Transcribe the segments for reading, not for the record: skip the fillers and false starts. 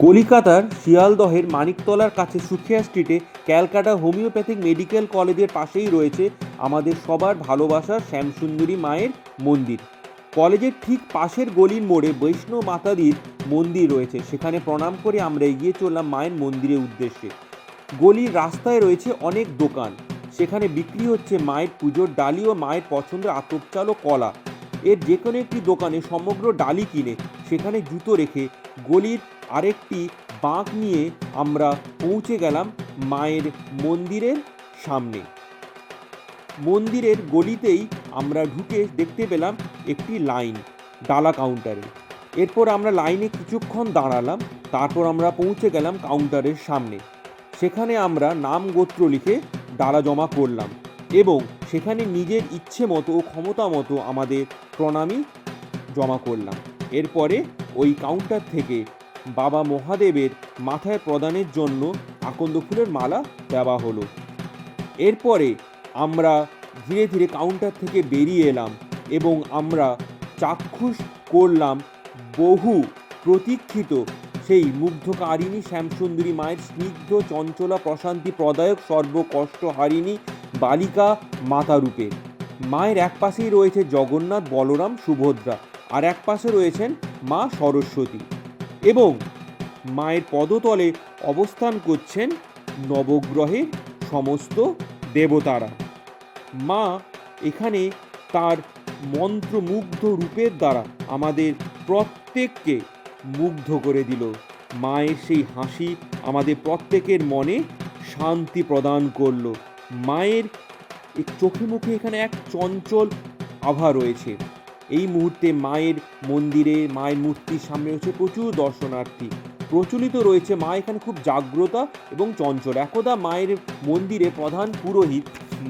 কলিকাতার শিয়ালদহের মানিকতলার কাছে সুখিয়া স্ট্রিটে ক্যালকাটা হোমিওপ্যাথিক মেডিকেল কলেজের পাশেই রয়েছে আমাদের সবার ভালোবাসার শ্যামসুন্দরী মায়ের মন্দির। কলেজের ঠিক পাশের গলির মোড়ে বৈষ্ণব মাতাদির মন্দির রয়েছে, সেখানে প্রণাম করে আমরা এগিয়ে চললাম মায়ের মন্দিরের উদ্দেশ্যে। গলির রাস্তায় রয়েছে অনেক দোকান, সেখানে বিক্রি হচ্ছে মায়ের পুজোর ডালি ও মায়ের পছন্দের আতপ চাল ও কলা। এর যে কোনো একটি দোকানে সমগ্র ডালি কিনে সেখানে জুতো রেখে গলির আরেকটি বাঁক নিয়ে আমরা পৌঁছে গেলাম মায়ের মন্দিরের সামনে। মন্দিরের গলিতেই আমরা ঢুকে দেখতে পেলাম একটি লাইন ডালা কাউন্টারে। এরপর আমরা লাইনে কিছুক্ষণ দাঁড়ালাম, তারপর আমরা পৌঁছে গেলাম কাউন্টারের সামনে। সেখানে আমরা নাম গোত্র লিখে ডালা জমা করলাম এবং সেখানে নিজের ইচ্ছে মতো ও ক্ষমতা মতো আমাদের প্রণামী জমা করলাম। এরপরে ওই কাউন্টার থেকে বাবা মহাদেবের মাথায় প্রদানের জন্য আকন্দ ফুলের মালা দেওয়া হলো। এরপরে আমরা ধীরে ধীরে কাউন্টার থেকে বেরিয়ে এলাম এবং আমরা চাক্ষুষ করলাম বহু প্রতীক্ষিত সেই মুগ্ধকারিণী শ্যামসুন্দরী মায়ের স্নিগ্ধ চঞ্চলা প্রশান্তি প্রদায়ক সর্বকষ্ট হারিণী বালিকা মাতা রূপে। মায়ের এক পাশেই রয়েছে জগন্নাথ, বলরাম, সুভদ্রা, আর এক পাশে রয়েছেন মা সরস্বতী এবং মায়ের পদতলে অবস্থান করছেন নবগ্রহের সমস্ত দেবতারা। মা এখানে তার মন্ত্রমুগ্ধ রূপের দ্বারা আমাদের প্রত্যেককে মুগ্ধ করে দিল। মায়ের সেই হাসি আমাদের প্রত্যেকের মনে শান্তি প্রদান করলো। মায়ের চোখে মুখে এখানে এক চঞ্চল আভা রয়েছে। এই মুহূর্তে মায়ের মন্দিরে মায়ের মূর্তির সামনে রয়েছে প্রচুর দর্শনার্থী। প্রচলিত রয়েছে মা এখানে খুব জাগ্রতা এবং চঞ্চল। একদা মায়ের মন্দিরে প্রধান পুরোহিত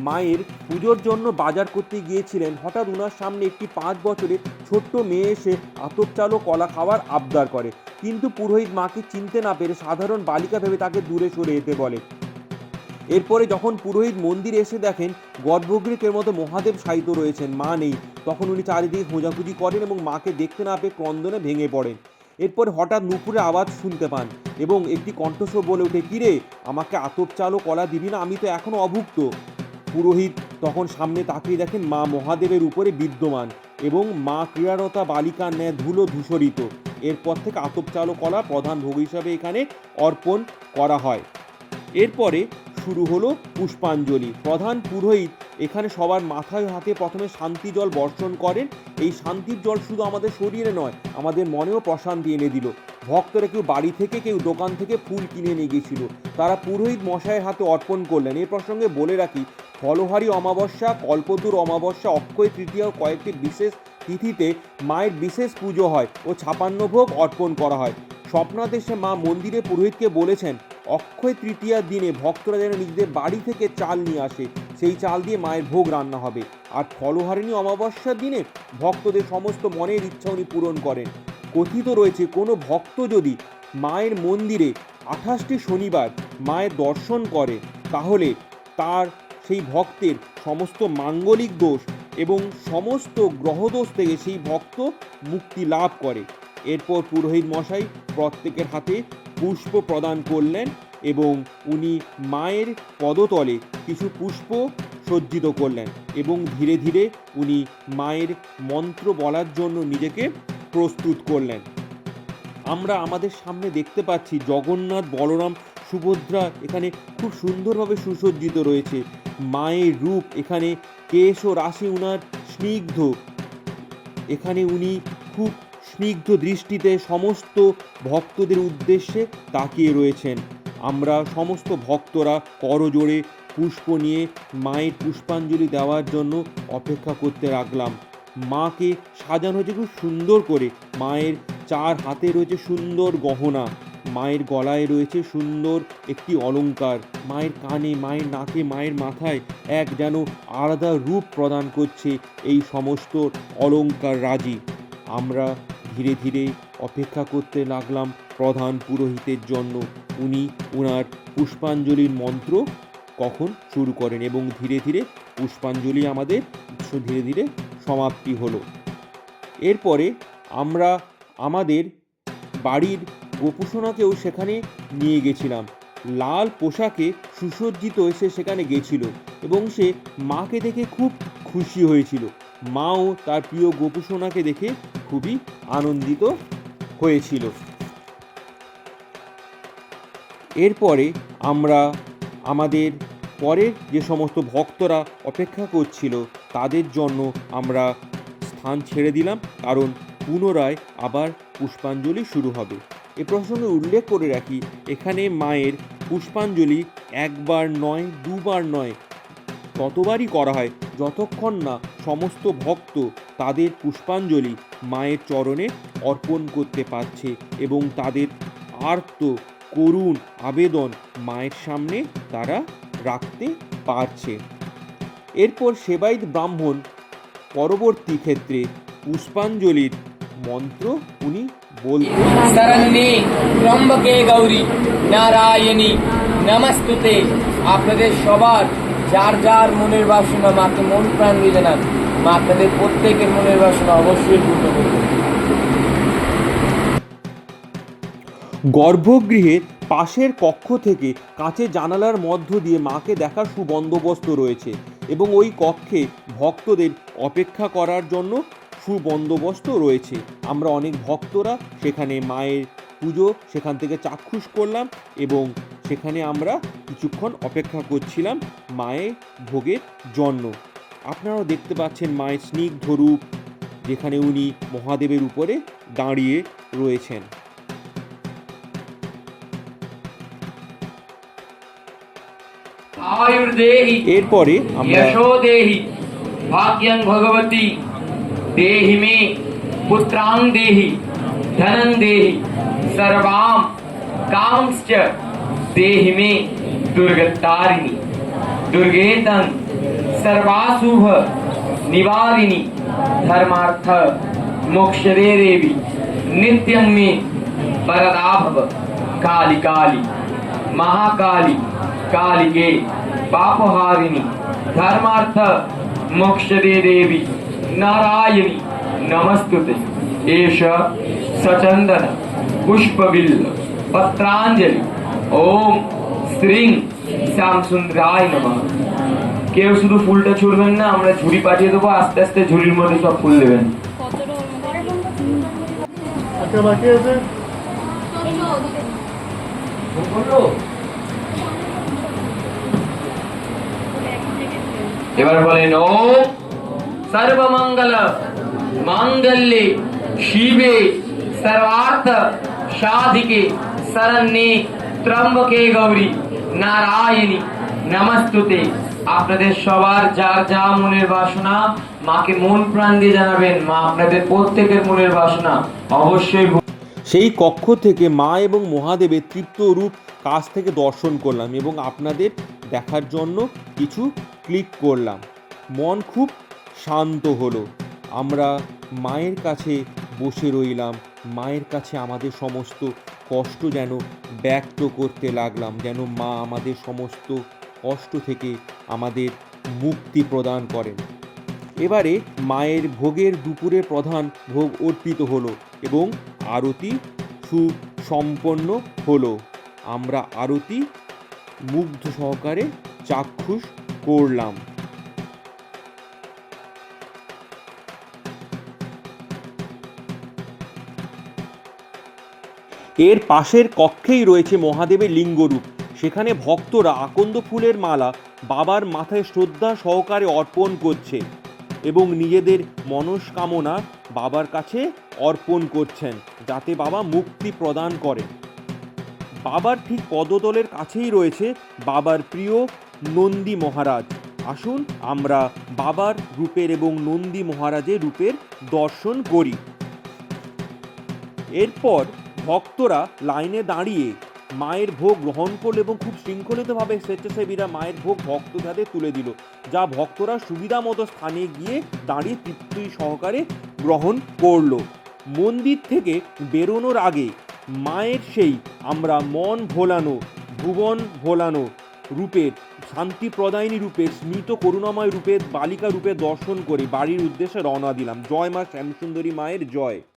মায়ের পুজোর জন্য বাজার করতে গিয়েছিলেন। হঠাৎ ওনার সামনে একটি 5 বছরের ছোট্ট মেয়ে এসে আতপ চাল ও কলা খাওয়ার আবদার করে, কিন্তু পুরোহিত মাকে চিনতে না পেরে সাধারণ বালিকা ভেবে তাকে দূরে সরে যেতে বলে। এরপরে যখন পুরোহিত মন্দিরে এসে দেখেন গর্ভগৃহের মতো মহাদেব শায়িত রয়েছেন, মা নেই, তখন উনি চারিদিকে খোঁজাখুঁজি করেন এবং মাকে দেখতে না পেয়ে ক্রন্দনে ভেঙে পড়েন। এরপরে হঠাৎ নুপুরের আওয়াজ শুনতে পান এবং একটি কণ্ঠস্বর বলে ওঠে, কিরে, আমাকে আতপ চাল ও কলা দিবি না? আমি তো এখনও অভুক্ত। পুরোহিত তখন সামনে তাকিয়ে দেখেন মা মহাদেবের উপরে বিদ্যমান এবং মা ক্রীড়ারতা বালিকার ন্যায় ধুলো ধূসরিত। এরপর থেকে আতপ চাল ও কলা প্রধান ভোগ হিসাবে এখানে অর্পণ করা হয়। এরপরে শুরু হলো পুষ্পাঞ্জলি। প্রধান পুরোহিত এখানে সবার মাথায় হাতে প্রথমে শান্তি জল বর্ষণ করেন। এই শান্তির জল শুধু আমাদের শরীরে নয়, আমাদের মনেও প্রশান্তি এনে দিল। ভক্তরা কেউ বাড়ি থেকে, কেউ দোকান থেকে ফুল কিনে নিয়ে গিয়েছিল, তারা পুরোহিত মশাইয়ের হাতে অর্পণ করলেন। এই প্রসঙ্গে বলে রাখি, ফলহারি অমাবস্যা, কল্পতরু অমাবস্যা, অক্ষয় তৃতীয়া ও কয়েকটি বিশেষ তিথিতে মায়ের বিশেষ পুজো হয় ও 56 ভোগ অর্পণ করা হয়। স্বপ্নাদেশে মা মন্দিরে পুরোহিতকে বলেছেন অক্ষয় তৃতীয়ার দিনে ভক্তরা যেন নিজেদের বাড়ি থেকে চাল নিয়ে আসে, সেই চাল দিয়ে মায়ের ভোগ রান্না হবে। আর ফলহারিণী অমাবস্যার দিনে ভক্তদের সমস্ত মনের ইচ্ছা উনি পূরণ করেন। কথিত রয়েছে কোনো ভক্ত যদি মায়ের মন্দিরে 28টি শনিবার মায়ের দর্শন করে, তাহলে তার সেই ভক্তের সমস্ত মাঙ্গলিক দোষ এবং সমস্ত গ্রহদোষ থেকে সেই ভক্ত মুক্তি লাভ করে। এরপর পুরোহিত মশাই প্রত্যেকের হাতে পুষ্প প্রদান করলেন এবং উনি মায়ের পদতলে কিছু পুষ্প সজ্জিত করলেন এবং ধীরে ধীরে উনি মায়ের মন্ত্র বলার জন্য নিজেকে প্রস্তুত করলেন। আমরা আমাদের সামনে দেখতে পাচ্ছি জগন্নাথ, বলরাম, সুভদ্রা এখানে খুব সুন্দরভাবে সুসজ্জিত রয়েছে। মায়ের রূপ এখানে কেশ ও রাশি উনার স্নিগ্ধ, এখানে উনি খুব স্নিগ্ধ দৃষ্টিতে সমস্ত ভক্তদের উদ্দেশ্যে তাকিয়ে রয়েছেন। আমরা সমস্ত ভক্তরা করজোড়ে পুষ্প নিয়ে মায়ের পুষ্পাঞ্জলি দেওয়ার জন্য অপেক্ষা করতে লাগলাম। মাকে সাজানো হয়েছে খুব সুন্দর করে। মায়ের 4 হাতে রয়েছে সুন্দর গহনা, মায়ের গলায় রয়েছে সুন্দর একটি অলংকার, মায়ের কানে, মায়ের নাকে, মায়ের মাথায় এক যেন আলাদা রূপ প্রদান করছে এই সমস্ত অলংকার রাজি। আমরা ধীরে ধীরে অপেক্ষা করতে লাগলাম প্রধান পুরোহিতের জন্য। উনি ওনার পুষ্পাঞ্জলির মন্ত্র কখন শুরু করেন এবং ধীরে ধীরে পুষ্পাঞ্জলি আমাদের ধীরে ধীরে সমাপ্তি হলো। এরপরে আমরা আমাদের বাড়ির গোপুসোনাকেও সেখানে নিয়ে গেছিলাম। লাল পোশাকে সুসজ্জিত সে সেখানে গেছিল এবং সে মাকে দেখে খুব খুশি হয়েছিল। মাও তার প্রিয় গোপুসোনাকে দেখে খুবই আনন্দিত হয়েছিল। এরপরে আমরা আমাদের পরের যে সমস্ত ভক্তরা অপেক্ষা করছিল তাদের জন্য আমরা স্থান ছেড়ে দিলাম, কারণ পুনরায় আবার পুষ্পাঞ্জলি শুরু হবে। এ প্রসঙ্গে উল্লেখ করে রাখি, এখানে মায়ের পুষ্পাঞ্জলি একবার নয়, দুবার নয়, ততবারই করা হয় যতক্ষণ না সমস্ত ভক্ত তাদের পুষ্পাঞ্জলি মায়ের চরণে অর্পণ করতে পারছে এবং তাদের আর্ত করুণ আবেদন মায়ের সামনে তারা রাখতে পারছে। এরপর সেবায়িত ব্রাহ্মণ পরবর্তী ক্ষেত্রে পুষ্পাঞ্জলির মন্ত্র উনি বলতেন। শরণ্যে ত্রম্বকে গৌরী নারায়ণী নমস্তুতে। আপনাদের সবার যার যার মনের বাসনা মাকে মন প্রাণ দিয়ে জানান, মা আপনাদের প্রত্যেকের মনের বাসনা অবশ্যই পূর্ণ করবে। গর্ভগৃহের পাশের কক্ষ থেকে কাঁচের জানালার মধ্য দিয়ে মাকে দেখার সুবন্দোবস্ত রয়েছে এবং ওই কক্ষে ভক্তদের অপেক্ষা করার জন্য সুবন্দোবস্ত রয়েছে। আমরা অনেক ভক্তরা সেখানে মায়ের পুজো সেখান থেকে চাক্ষুষ করলাম এবং সেখানে আমরা কিছুক্ষণ অপেক্ষা করছিলাম মায়ের ভোগের জন্য। আপনারাও দেখতে পাচ্ছেন মায়ের স্নিগ্ধ রূপ, যেখানে উনি মহাদেবের উপরে দাঁড়িয়ে রয়েছেন। आयुर्देहि এরপরে আমরা यशो देहि भाग्यं भगवती देहि मे पुत्रां देहि धनं देहि सर्वां कांश्च देहि मे दुर्गतारिणि दुर्गेतं सर्वाशुभ निवारिणि धर्मार्थ मोक्षदे देवी नित्यं मे वरदा भव। काली काली महाकाली कालिके पापहारिणि धर्मार्थ मोक्षदे देवी नारायणी नमस्तुते। एष सचंदन पुष्पबिल्ल पत्रांजलि ओम श्रीं শ্যামসুন্দরায় নমঃ। কেউ শুধু ফুলটা ছুড়বেন না, আমরা ঝুড়ি পাঠিয়ে দেবো, আস্তে আস্তে ঝুড়ির মধ্যে সব ফুল দেবেন। এবার বলেন ওম সর্বমঙ্গল মাঙ্গল্যে শিবে সর্বার্থ সাধিকে শরণ্যে ত্রম্বকে গৌরী নারায়ণী নমস্তুতে। আপনাদের সবার যার যা মনের বাসনা মাকে মন প্রাণ দিয়ে জানাবেন, মা আপনাদের প্রত্যেকের মনের বাসনা অবশ্যই। সেই কক্ষ থেকে মা এবং মহাদেবের তৃপ্ত রূপ কাছ থেকে দর্শন করলাম এবং আপনাদের দেখার জন্য কিছু ক্লিক করলাম। মন খুব শান্ত হলো। আমরা মায়ের কাছে বসে রইলাম, মায়ের কাছে আমাদের সমস্ত কষ্ট যেন ব্যক্ত করতে লাগলাম, যেন মা আমাদের সমস্ত কষ্ট থেকে আমাদের মুক্তি প্রদান করেন। এবারে মায়ের ভোগের দুপুরে প্রধান ভোগ অর্পিত হলো এবং আরতি সুসম্পন্ন হলো। আমরা আরতি মুগ্ধ সহকারে চাক্ষুষ করলাম। এর পাশের কক্ষেই রয়েছে মহাদেবের লিঙ্গরূপ। সেখানে ভক্তরা আকন্দ ফুলের মালা বাবার মাথায় শ্রদ্ধা সহকারে অর্পণ করছে এবং নিজেদের মনস্কামনা বাবার কাছে অর্পণ করছেন, যাতে বাবা মুক্তি প্রদান করেন। বাবার ঠিক পদতলের কাছেই রয়েছে বাবার প্রিয় নন্দী মহারাজ। আসুন আমরা বাবার রূপের এবং নন্দী মহারাজের রূপের দর্শন করি। এরপর ভক্তরা লাইনে দাঁড়িয়ে মায়ের ভোগ গ্রহণ করল এবং খুব শৃঙ্খলিতভাবে স্বেচ্ছাসেবীরা মায়ের ভোগ ভক্তদের হাতে তুলে দিল, যা ভক্তরা সুবিধা মতো স্থানে গিয়ে দাঁড়িয়ে তৃপ্তি সহকারে গ্রহণ করলো। মন্দির থেকে বেরোনোর আগে মায়ের সেই আমরা মন ভোলানো, ভুবন ভোলানো রূপের, শান্তি প্রদায়িনী রূপের, স্মিত করুণাময় রূপের, বালিকা রূপে দর্শন করে বাড়ির উদ্দেশ্যে রওনা দিলাম। জয় মা শ্যামসুন্দরী মায়ের জয়।